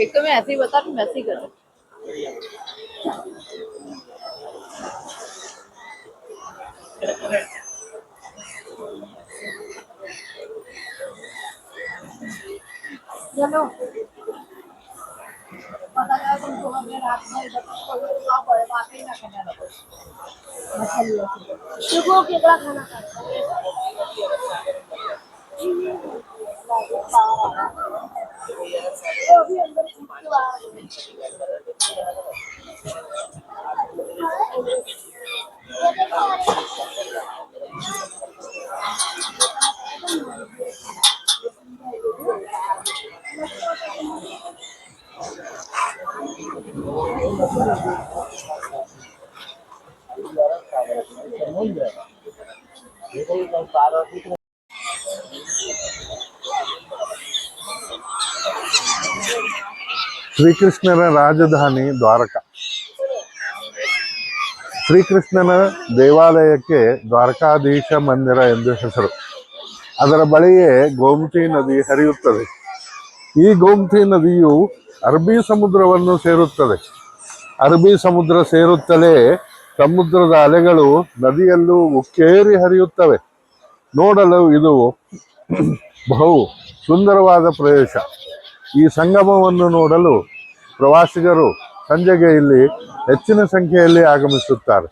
एक तो मैं ऐसे ही बता फिर मैं ऐसे ही कर चलो पता चला तुमको हमें रात में इधर बड़े बात ही ना करने लगो देखो केकड़ा खाना खाता है अभी अंदर ಶ್ರೀಕೃಷ್ಣನ ರಾಜಧಾನಿ ದ್ವಾರಕ. ಶ್ರೀಕೃಷ್ಣನ ದೇವಾಲಯಕ್ಕೆ ದ್ವಾರಕಾಧೀಶ ಮಂದಿರ ಎಂದು ಹೆಸರು. ಅದರ ಬಳಿಯೇ ಗೋಮತಿ ನದಿ ಹರಿಯುತ್ತದೆ. ಈ ಗೋಮತಿ ನದಿಯು ಅರಬ್ಬಿ ಸಮುದ್ರವನ್ನು ಸೇರುತ್ತದೆ. ಅರಬ್ಬಿ ಸಮುದ್ರ ಸೇರುತ್ತಲೇ ಸಮುದ್ರದ ಅಲೆಗಳು ನದಿಯಲ್ಲೂ ಉಕ್ಕೇರಿ ಹರಿಯುತ್ತವೆ. ನೋಡಲು ಇದು ಬಹು ಸುಂದರವಾದ ಪ್ರದೇಶ. ಈ ಸಂಗಮವನ್ನು ನೋಡಲು ಪ್ರವಾಸಿಗರು ಸಂಜೆಗೆ ಇಲ್ಲಿ ಹೆಚ್ಚಿನ ಸಂಖ್ಯೆಯಲ್ಲಿ ಆಗಮಿಸುತ್ತಾರೆ.